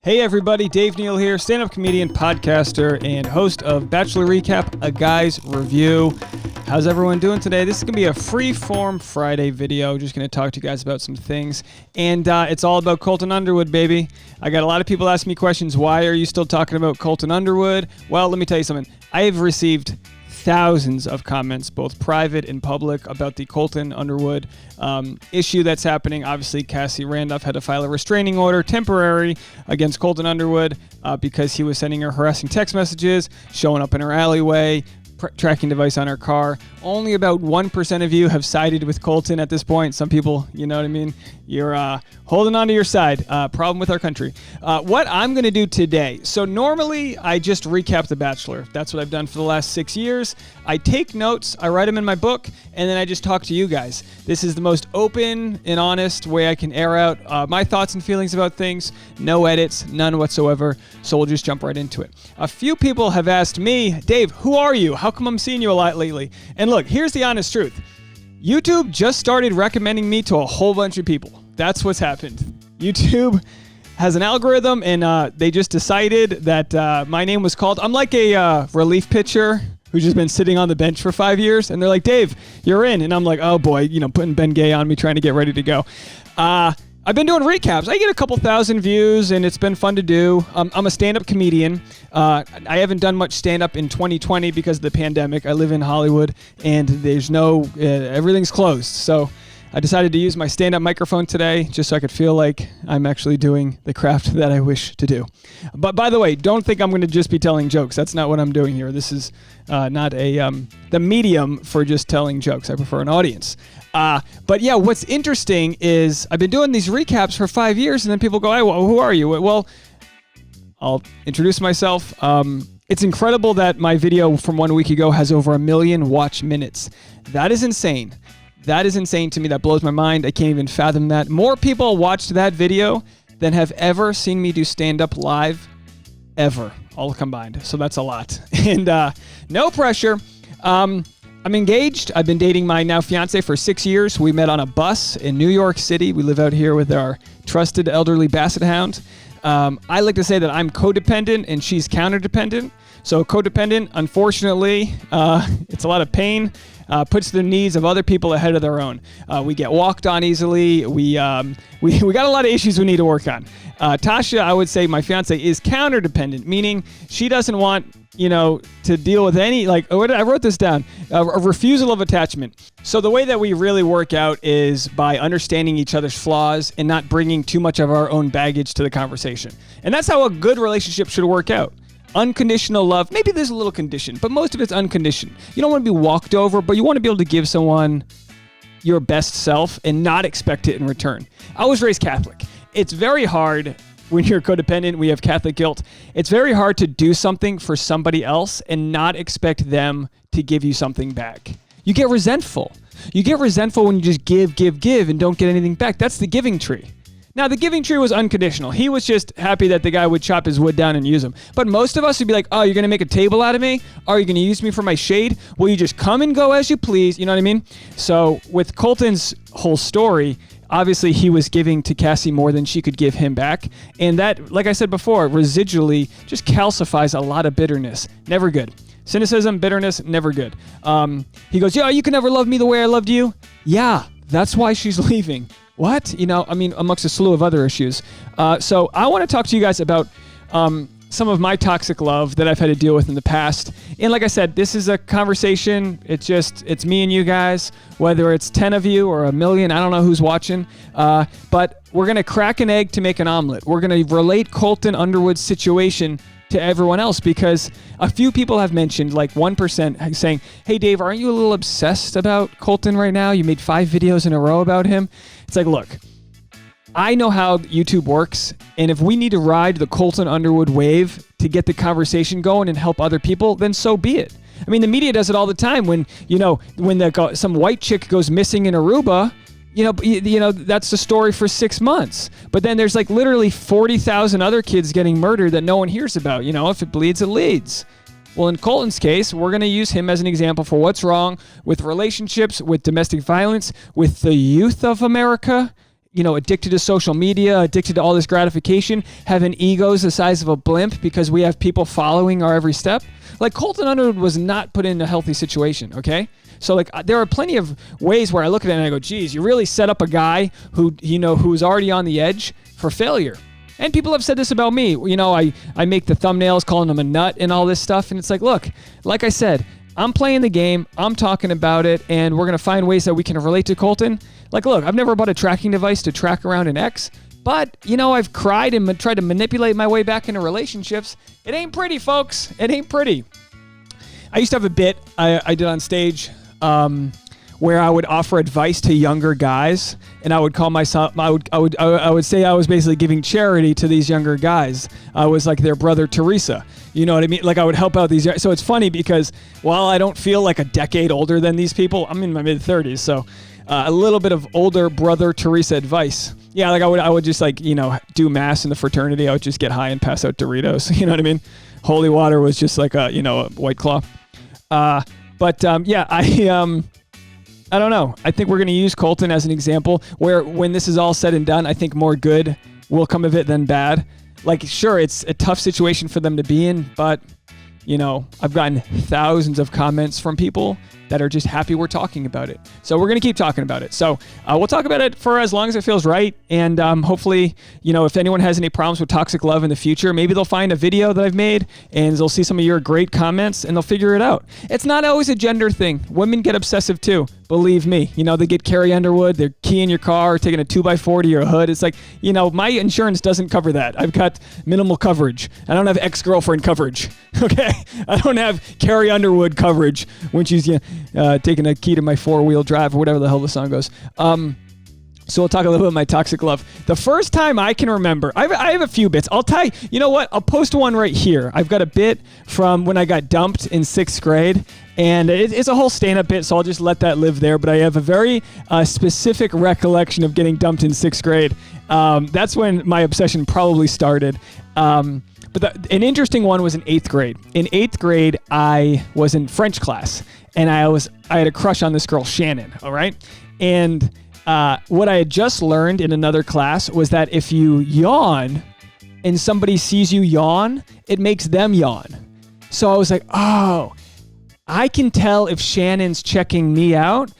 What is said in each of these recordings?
Hey everybody, Dave Neal here, stand-up comedian, podcaster, and host of Bachelor Recap, a guy's review. How's everyone doing today? This is going to be a free-form Friday video. Just going to talk to you guys about some things. And it's all about Colton Underwood, baby. I got a lot of people asking me questions. Why are you still talking about Colton Underwood? Well, let me tell you something. I have received thousands of comments, both private and public, about the Colton Underwood issue that's happening. Obviously, Cassie Randolph had to file a restraining order, temporary, against Colton Underwood because he was sending her harassing text messages, showing up in her alleyway, tracking device on her car. Only about 1% of you have sided with Colton at this point. Some people, you know what I mean? You're holding on to your side. Problem with our country. What I'm going to do today. So normally I just recap The Bachelor. That's what I've done for the last 6 years. I take notes, I write them in my book, and then I just talk to you guys. This is the most open and honest way I can air out my thoughts and feelings about things. No edits, none whatsoever. So we'll just jump right into it. A few people have asked me, Dave, who are you? How come I'm seeing you a lot lately? And look, here's the honest truth. YouTube just started recommending me to a whole bunch of people. That's what's happened. YouTube has an algorithm, and they just decided that my name was called. I'm like a relief pitcher who's just been sitting on the bench for 5 years, and they're like, Dave, you're in. And I'm like, oh boy, putting Ben Gay on me, trying to get ready to go. I've been doing recaps. I get a couple thousand views, and it's been fun to do. I'm a stand-up comedian. I haven't done much stand-up in 2020 because of the pandemic. I live in Hollywood, and there's everything's closed. So I decided to use my stand-up microphone today just so I could feel like I'm actually doing the craft that I wish to do. But by the way, don't think I'm going to just be telling jokes. That's not what I'm doing here. This is not the medium for just telling jokes. I prefer an audience. But yeah, what's interesting is I've been doing these recaps for 5 years, and then people go, hey, well, who are you? Well, I'll introduce myself. It's incredible that my video from 1 week ago has over 1 million watch minutes. That is insane. That is insane to me. That blows my mind. I can't even fathom that. More people watched that video than have ever seen me do stand-up live, ever, all combined. So that's a lot. And no pressure. I'm engaged. I've been dating my now fiance for 6 years. We met on a bus in New York City. We live out here with our trusted elderly basset hound. I like to say that I'm codependent and she's counterdependent. So codependent, unfortunately, it's a lot of pain. Puts the needs of other people ahead of their own. We get walked on easily. We got a lot of issues we need to work on. Tasha, I would say my fiance, is counterdependent, meaning she doesn't want to deal with any, I wrote this down, a refusal of attachment. So the way that we really work out is by understanding each other's flaws and not bringing too much of our own baggage to the conversation. And that's how a good relationship should work out. Unconditional love. Maybe there's a little condition, but most of it's unconditioned. You don't want to be walked over, but you want to be able to give someone your best self and not expect it in return. I was raised Catholic. It's very hard when you're codependent. We have Catholic guilt. It's very hard to do something for somebody else and not expect them to give you something back. You get resentful. You get resentful when you just give, and don't get anything back. That's the giving tree. Now, the giving tree was unconditional. He was just happy that the guy would chop his wood down and use them. But most of us would be like, oh, you're going to make a table out of me? Are you going to use me for my shade? Will you just come and go as you please? You know what I mean? So with Colton's whole story, obviously he was giving to Cassie more than she could give him back. And that, like I said before, residually just calcifies a lot of bitterness. Never good. Cynicism, bitterness, never good. He goes, yeah, you can never love me the way I loved you. Yeah, that's why she's leaving. What? Amongst a slew of other issues. So I want to talk to you guys about some of my toxic love that I've had to deal with in the past. And like I said, this is a conversation. It's me and you guys, whether it's 10 of you or 1 million. I don't know who's watching. But we're going to crack an egg to make an omelet. We're going to relate Colton Underwood's situation to everyone else, because a few people have mentioned, like 1% saying, hey Dave, aren't you a little obsessed about Colton right now? You made 5 videos in a row about him. It's like, look, I know how YouTube works, and if we need to ride the Colton Underwood wave to get the conversation going and help other people, then so be it. I mean, the media does it all the time when some white chick goes missing in Aruba. That's the story for 6 months. But then there's literally 40,000 other kids getting murdered that no one hears about. If it bleeds, it leads. Well, in Colton's case, we're going to use him as an example for what's wrong with relationships, with domestic violence, with the youth of America, addicted to social media, addicted to all this gratification, having egos the size of a blimp because we have people following our every step. Like, Colton Underwood was not put in a healthy situation, okay? So, like, there are plenty of ways where I look at it and I go, geez, you really set up a guy who's already on the edge for failure. And people have said this about me. I make the thumbnails calling him a nut and all this stuff. And it's like, look, like I said, I'm playing the game. I'm talking about it. And we're going to find ways that we can relate to Colton. Like, look, I've never bought a tracking device to track around an ex. But, I've cried and tried to manipulate my way back into relationships. It ain't pretty, folks. It ain't pretty. I used to have a bit I did on stage where I would offer advice to younger guys, and I would call myself, I would say I was basically giving charity to these younger guys. I was like their brother Teresa. You know what I mean? Like, I would help out these. So it's funny because while I don't feel like a decade older than these people, I'm in my mid-30s, so a little bit of older brother Teresa advice. Yeah, like I would just do mass in the fraternity. I would just get high and pass out Doritos. You know what I mean? Holy water was just like a White Claw. I don't know. I think we're going to use Colton as an example where when this is all said and done, I think more good will come of it than bad. Like, sure, it's a tough situation for them to be in, but, I've gotten thousands of comments from people that are just happy we're talking about it. So we're going to keep talking about it. So we'll talk about it for as long as it feels right. And hopefully, if anyone has any problems with toxic love in the future, maybe they'll find a video that I've made and they'll see some of your great comments and they'll figure it out. It's not always a gender thing. Women get obsessive too. Believe me. They get Carrie Underwood, they're keying your car, taking a 2x4 to your hood. It's like, my insurance doesn't cover that. I've got minimal coverage. I don't have ex-girlfriend coverage. Okay? I don't have Carrie Underwood coverage when she's taking a key to my four-wheel drive or whatever the hell the song goes. So we'll talk a little bit about my toxic love. The first time I can remember, I have a few bits. I'll tell you, you know what? I'll post one right here. I've got a bit from when I got dumped in 6th grade, and it's a whole stand-up bit, so I'll just let that live there. But I have a very specific recollection of getting dumped in 6th grade. That's when my obsession probably started. But an interesting one was in 8th grade. In 8th grade, I was in French class, and I had a crush on this girl, Shannon, all right? And what I had just learned in another class was that if you yawn and somebody sees you yawn, it makes them yawn. So I was like, oh, I can tell if Shannon's checking me out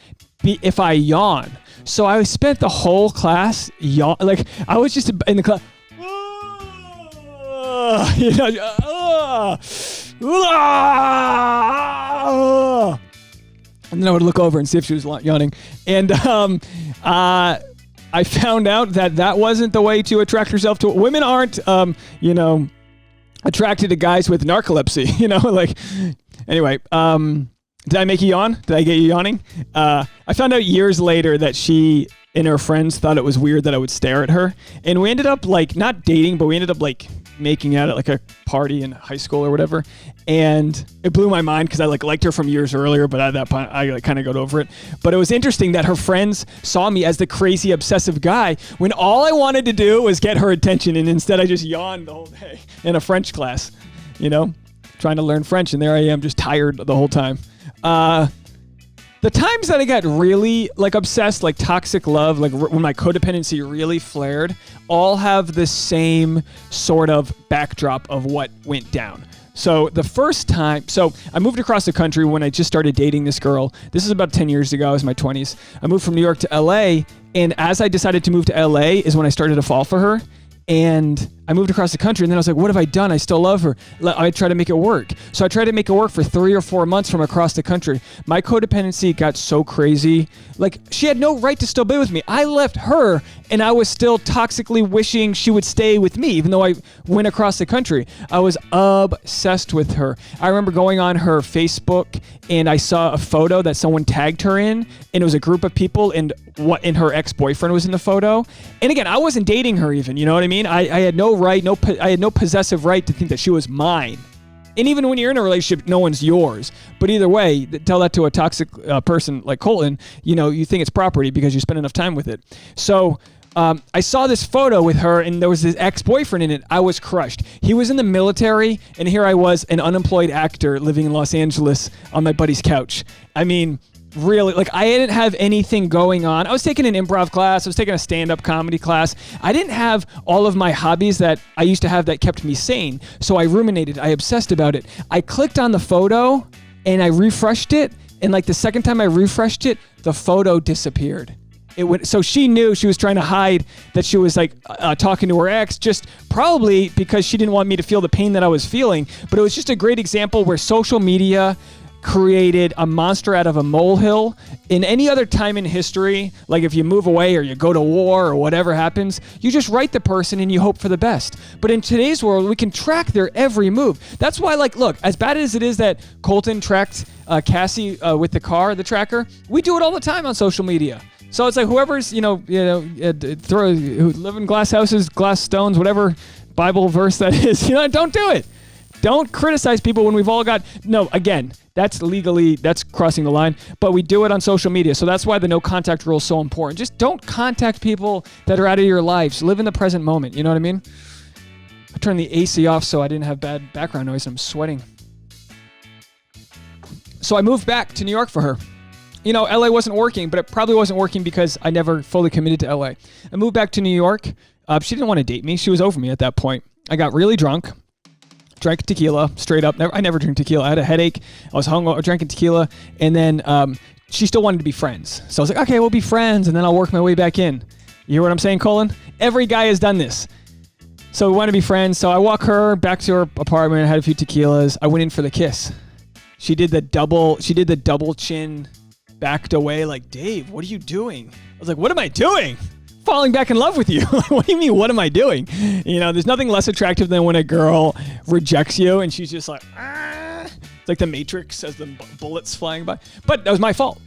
if I yawn. So I spent the whole class like I was just in the class. And then I would look over and see if she was yawning. And I found out that wasn't the way to attract yourself to women. Aren't attracted to guys with narcolepsy. Anyway. Did I make you yawn? Did I get you yawning? I found out years later that she and her friends thought it was weird that I would stare at her. And we ended up not dating, but we ended up making out at a party in high school or whatever. And it blew my mind because I liked her from years earlier, but at that point I kind of got over it. But it was interesting that her friends saw me as the crazy obsessive guy when all I wanted to do was get her attention. And instead I just yawned the whole day in a French class, trying to learn French. And there I am just tired the whole time. The times that I got really obsessed, toxic love, when my codependency really flared, all have the same sort of backdrop of what went down. So the first time, I moved across the country when I just started dating this girl. This is about 10 years ago. I was in my 20s. I moved from New York to LA, and as I decided to move to LA is when I started to fall for her. And I moved across the country, and then I was like, what have I done? I still love her. I tried to make it work. So I tried to make it work for 3 or 4 months from across the country. My codependency got so crazy. She had no right to still be with me. I left her, and I was still toxically wishing she would stay with me, even though I went across the country. I was obsessed with her. I remember going on her Facebook, and I saw a photo that someone tagged her in, and it was a group of people, and her ex-boyfriend was in the photo. And again, I wasn't dating her even, you know what I mean? I had no right, I had no possessive right to think that she was mine. And even when you're in a relationship, no one's yours. But either way, tell that to a toxic person like Colton, you think it's property because you spend enough time with it. So I saw this photo with her, and there was this ex-boyfriend in it. I was crushed. He was in the military, and here I was, an unemployed actor living in Los Angeles on my buddy's couch. I mean, really, like, I didn't have anything going on. I was taking an improv class. I was taking a stand-up comedy class. I didn't have all of my hobbies that I used to have that kept me sane. So I ruminated. I obsessed about it. I clicked on the photo and I refreshed it. And like the second time I refreshed it, the photo disappeared. So she knew she was trying to hide that she was like talking to her ex, just probably because she didn't want me to feel the pain that I was feeling. But it was just a great example where social media created a monster out of a molehill. In any other time in history, like if you move away or you go to war or whatever happens, you just write the person and you hope for the best. But in today's world, we can track their every move. That's why, like, look, as bad as it is that Colton tracked Cassie with the car, the tracker, we do it all the time on social media. So it's like whoever's, who live in glass houses, glass stones, whatever Bible verse that is, don't do it. Don't criticize people when we've all got, no, again, that's crossing the line, but we do it on social media. So that's why the no contact rule is so important. Just don't contact people that are out of your lives. Live in the present moment. You know what I mean? I turned the AC off so I didn't have bad background noise and I'm sweating. So I moved back to New York for her. LA wasn't working, but it probably wasn't working because I never fully committed to LA. I moved back to New York. She didn't want to date me. She was over me at that point. I got really drunk. Drank tequila, straight up. I never drink tequila. I had a headache. I was hungover, drinking tequila. And then she still wanted to be friends. So I was like, okay, we'll be friends, and then I'll work my way back in. You hear what I'm saying, Colin? Every guy has done this. So we want to be friends. So I walk her back to her apartment. I had a few tequilas. I went in for the kiss. She did the double chin, backed away like, Dave, what are you doing? I was like, what am I doing? Falling back in love with you. What do you mean, what am I doing? There's nothing less attractive than when a girl rejects you and she's just like, ah. It's like the Matrix as the bullets flying by. But that was my fault.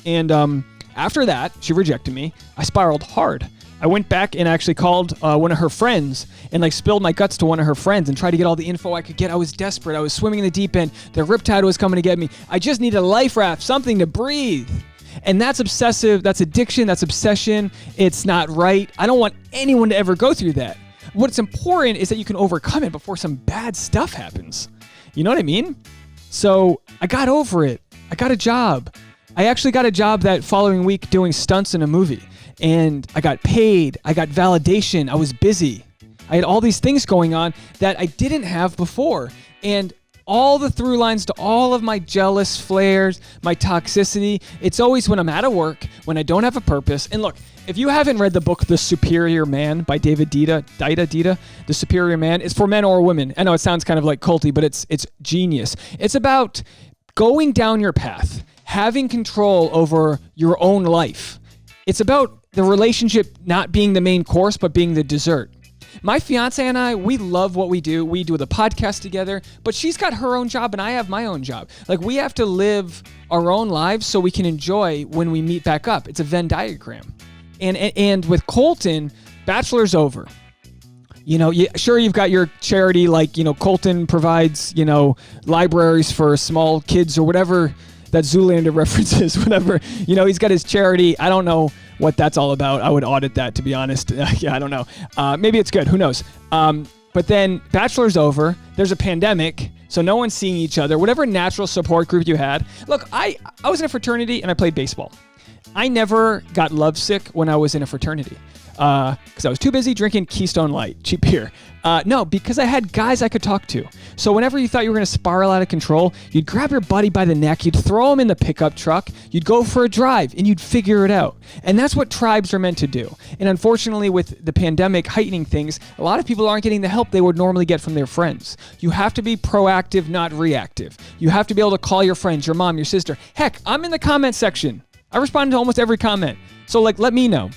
And after that, she rejected me. I spiraled hard. I went back and actually called one of her friends and like spilled my guts to one of her friends and tried to get all the info I could get. I was desperate. I was swimming in the deep end. The riptide was coming to get me. I just needed a life raft, something to breathe. And that's obsessive. That's addiction. That's obsession. It's not right. I don't want anyone to ever go through that. What's important is that you can overcome it before some bad stuff happens. You know what I mean? So I got over it. I got a job. I actually got a job that following week doing stunts in a movie. And I got paid. I got validation. I was busy. I had all these things going on that I didn't have before. And all the through lines to all of my jealous flares, my toxicity, it's always when I'm out of work, when I don't have a purpose. And look, if you haven't read the book, The Superior Man by Deida, The Superior Man, it's for men or women. I know it sounds kind of like culty, but it's genius. It's about going down your path, having control over your own life. It's about the relationship not being the main course, but being the dessert. My fiance and I, we love what we do. We do the podcast together, but she's got her own job and I have my own job. Like, we have to live our own lives so we can enjoy when we meet back up. It's a Venn diagram. And with Colton, Bachelor's over. Sure, you've got your charity, like, Colton provides, libraries for small kids or whatever that Zoolander references, whatever. He's got his charity. I don't know what that's all about. I would audit that, to be honest. Yeah, I don't know. Maybe it's good. Who knows? But then Bachelor's over. There's a pandemic, so no one's seeing each other. Whatever natural support group you had. Look, I was in a fraternity and I played baseball. I never got lovesick when I was in a fraternity because I was too busy drinking Keystone Light, cheap beer. No, because I had guys I could talk to. So whenever you thought you were going to spiral out of control, you'd grab your buddy by the neck, you'd throw him in the pickup truck, you'd go for a drive, and you'd figure it out. And that's what tribes are meant to do. And unfortunately, with the pandemic heightening things, a lot of people aren't getting the help they would normally get from their friends. You have to be proactive, not reactive. You have to be able to call your friends, your mom, your sister. Heck, I'm in the comment section. I respond to almost every comment. So, let me know.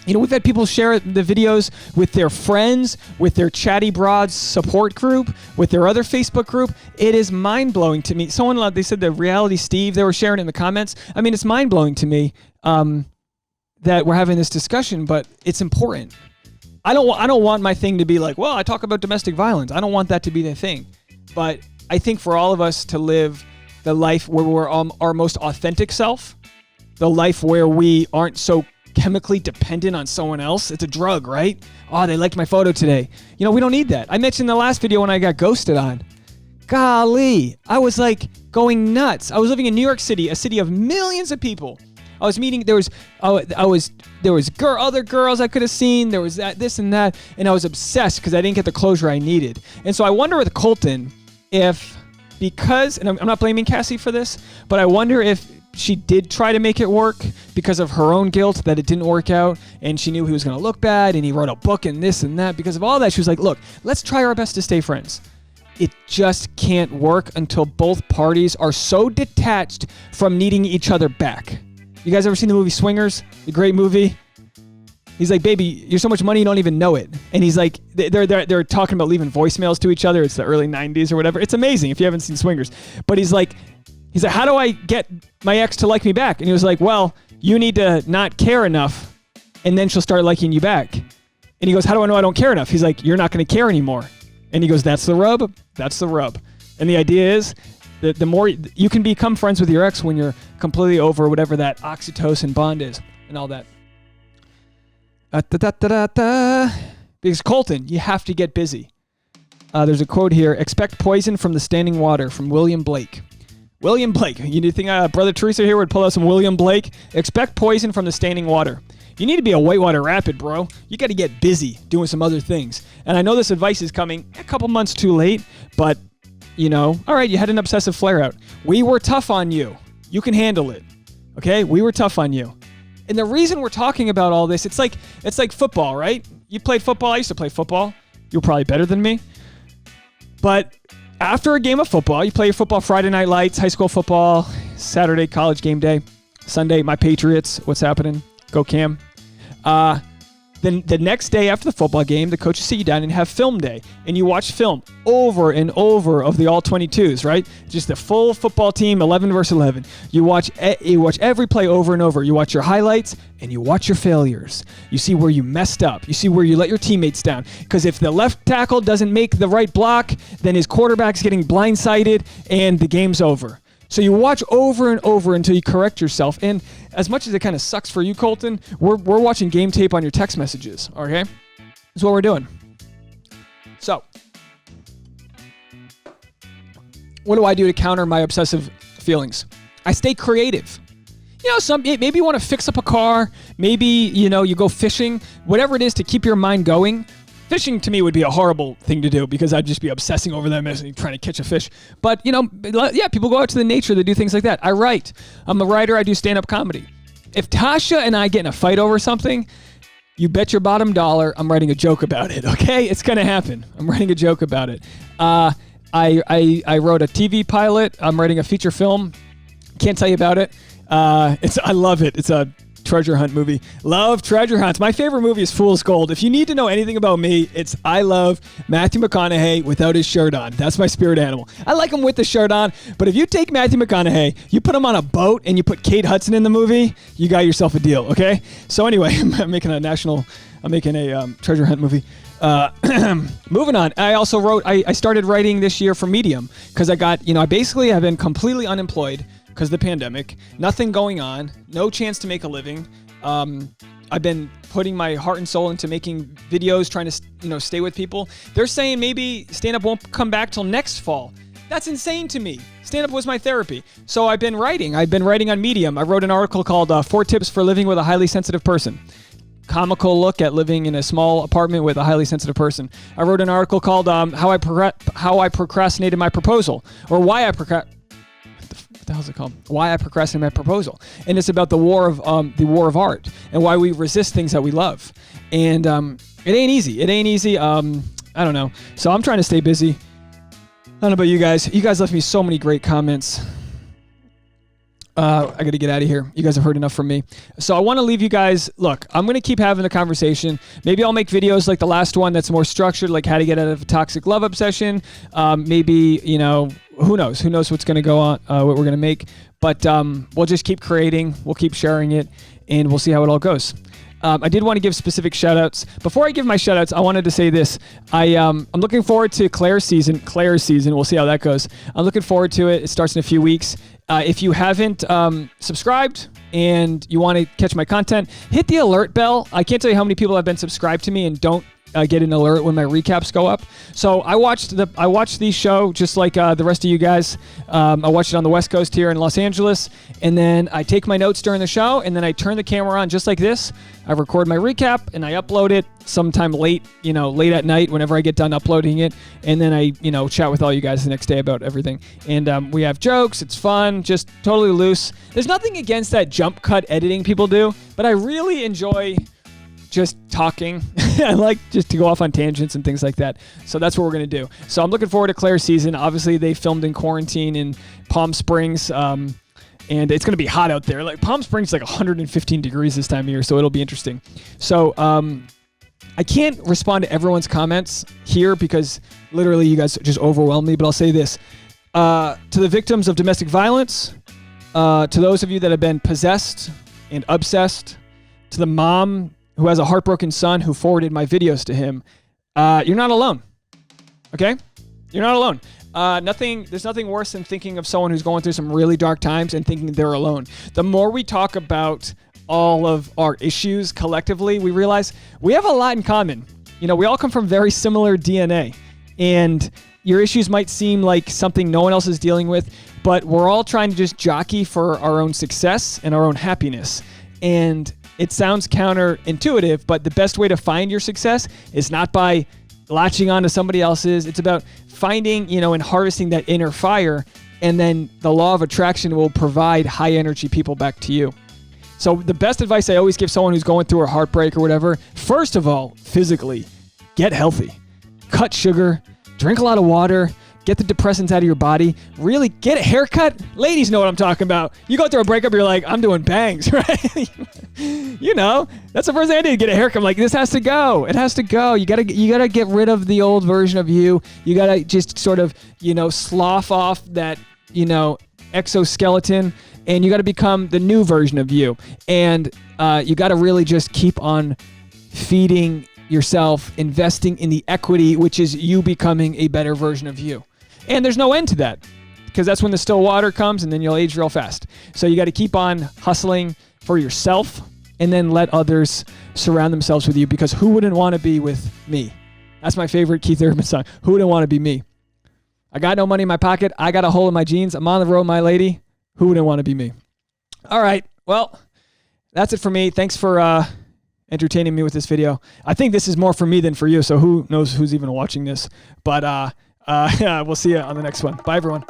We've had people share the videos with their friends, with their Chatty Broads support group, with their other Facebook group. It is mind-blowing to me. They said the Reality Steve, they were sharing it in the comments. I mean, it's mind-blowing to me that we're having this discussion, but it's important. I don't want my thing to be like, well, I talk about domestic violence. I don't want that to be the thing. But I think for all of us to live the life where we're our most authentic self, the life where we aren't so chemically dependent on someone else. It's a drug, right? Oh, they liked my photo today. We don't need that. I mentioned in the last video when I got ghosted on. golly, I was like going nuts. I was living in New York City, a city of millions of people. I was meeting, there was other girls I could have seen. There was this and that. And I was obsessed because I didn't get the closure I needed. And so I wonder with Colton because, and I'm not blaming Cassie for this, but I wonder if she did try to make it work because of her own guilt that it didn't work out, and she knew he was going to look bad, and he wrote a book and this and that. Because of all that, she was like, look, let's try our best to stay friends. It just can't work until both parties are so detached from needing each other back. You guys ever seen the movie Swingers? The great movie? He's like, baby, you're so much money you don't even know it. And he's like, they're talking about leaving voicemails to each other. It's the early 90s or whatever. It's amazing if you haven't seen Swingers. But he's like, how do I get my ex to like me back? And he was like, well, you need to not care enough, and then she'll start liking you back. And he goes, how do I know I don't care enough? He's like, you're not going to care anymore. And he goes, that's the rub. That's the rub. And the idea is that the more you can become friends with your ex when you're completely over whatever that oxytocin bond is and all that. Because Colton, you have to get busy. There's a quote here: expect poison from the standing water, from William Blake. William Blake. You think Brother Teresa here would pull out some William Blake? Expect poison from the standing water. You need to be a whitewater rapid, bro. You got to get busy doing some other things. And I know this advice is coming a couple months too late, but, all right, you had an obsessive flare-out. We were tough on you. You can handle it, okay? We were tough on you. And the reason we're talking about all this, it's like football, right? You played football. I used to play football. You were probably better than me. But after a game of football, you play your football Friday night lights, high school football, Saturday college game day, Sunday my Patriots. What's happening? Go Cam. Then the next day after the football game, the coaches sit you down and have film day, and you watch film over and over of the all 22s, right? Just the full football team, 11 versus 11. You watch every play over and over. You watch your highlights and you watch your failures. You see where you messed up. You see where you let your teammates down. Because if the left tackle doesn't make the right block, then his quarterback's getting blindsided and the game's over. So you watch over and over until you correct yourself. And as much as it kind of sucks for you, Colton, we're watching game tape on your text messages, okay? That's what we're doing. So, what do I do to counter my obsessive feelings? I stay creative. Maybe you want to fix up a car. Maybe, you go fishing. Whatever it is to keep your mind going. Fishing to me would be a horrible thing to do because I'd just be obsessing over them and trying to catch a fish. But, people go out to the nature. They do things like that. I write. I'm a writer. I do stand-up comedy. If Tasha and I get in a fight over something, you bet your bottom dollar I'm writing a joke about it, okay? It's going to happen. I'm writing a joke about it. I wrote a TV pilot. I'm writing a feature film. Can't tell you about it. I love it. It's a treasure hunt movie. Love treasure hunts. My favorite movie is Fool's Gold. If you need to know anything about me, I love Matthew McConaughey without his shirt on. That's my spirit animal. I like him with the shirt on, but if you take Matthew McConaughey, you put him on a boat and you put Kate Hudson in the movie, you got yourself a deal, okay? So anyway, I'm making a treasure hunt movie. Moving on. I also wrote, I started writing this year for Medium because I basically have been completely unemployed because of the pandemic, nothing going on, no chance to make a living. I've been putting my heart and soul into making videos, trying to, stay with people. They're saying maybe stand-up won't come back till next fall. That's insane to me. Stand-up was my therapy. So I've been writing. On Medium. I wrote an article called 4 Tips for Living with a Highly Sensitive Person. Comical look at living in a small apartment with a highly sensitive person. I wrote an article called How I Procrastinated My Proposal, or Why I Procrastinated. What the hell's it called? Why I Procrastinated My Proposal. And it's about the war of art and why we resist things that we love. And it ain't easy. I don't know. So I'm trying to stay busy. I don't know about you guys. You guys left me so many great comments. I got to get out of here. You guys have heard enough from me. So I want to leave you guys. Look, I'm going to keep having the conversation. Maybe I'll make videos like the last one that's more structured, like how to get out of a toxic love obsession. Maybe, who knows? Who knows what's going to go on, what we're going to make. But we'll just keep creating. We'll keep sharing it, and we'll see how it all goes. I did want to give specific shout-outs. Before I give my shout-outs, I wanted to say this. I'm looking forward to Clare's season. We'll see how that goes. I'm looking forward to it. It starts in a few weeks. If you haven't subscribed and you want to catch my content, hit the alert bell. I can't tell you how many people have been subscribed to me and don't get an alert when my recaps go up. So I watched the show just like the rest of you guys. I watched it on the West Coast here in Los Angeles, and then I take my notes during the show, and then I turn the camera on just like this. I record my recap, and I upload it sometime late at night whenever I get done uploading it, and then I chat with all you guys the next day about everything. And we have jokes. It's fun, just totally loose. There's nothing against that jump cut editing people do, but I really enjoy just talking. I like just to go off on tangents and things like that. So that's what we're going to do. So I'm looking forward to Clare's season. Obviously, they filmed in quarantine in Palm Springs, and it's going to be hot out there. Like Palm Springs is like 115 degrees this time of year, so it'll be interesting. So I can't respond to everyone's comments here because literally you guys just overwhelm me, but I'll say this. To the victims of domestic violence, to those of you that have been possessed and obsessed, to the mom who has a heartbroken son who forwarded my videos to him, you're not alone, okay? You're not alone. There's nothing worse than thinking of someone who's going through some really dark times and thinking they're alone. The more we talk about all of our issues collectively, we realize we have a lot in common. We all come from very similar DNA, and your issues might seem like something no one else is dealing with, but we're all trying to just jockey for our own success and our own happiness. And it sounds counterintuitive, but the best way to find your success is not by latching on to somebody else's. It's about finding, and harvesting that inner fire, and then the law of attraction will provide high energy people back to you. So the best advice I always give someone who's going through a heartbreak or whatever, first of all, physically, get healthy. Cut sugar, drink a lot of water, get the depressants out of your body, really get a haircut. Ladies know what I'm talking about. You go through a breakup, you're like, I'm doing bangs, right? That's the first thing I did, get a haircut. I'm like, this has to go. It has to go. You gotta get rid of the old version of you. You gotta just sort of, slough off that, exoskeleton, and you gotta become the new version of you. And you gotta really just keep on feeding yourself, investing in the equity, which is you becoming a better version of you. And there's no end to that, because that's when the still water comes, and then you'll age real fast. So you got to keep on hustling for yourself, and then let others surround themselves with you, because who wouldn't want to be with me? That's my favorite Keith Urban song. Who wouldn't want to be me? I got no money in my pocket. I got a hole in my jeans. I'm on the road, my lady. Who wouldn't want to be me? All right. Well, that's it for me. Thanks for entertaining me with this video. I think this is more for me than for you, so who knows who's even watching this. But we'll see you on the next one. Bye, everyone.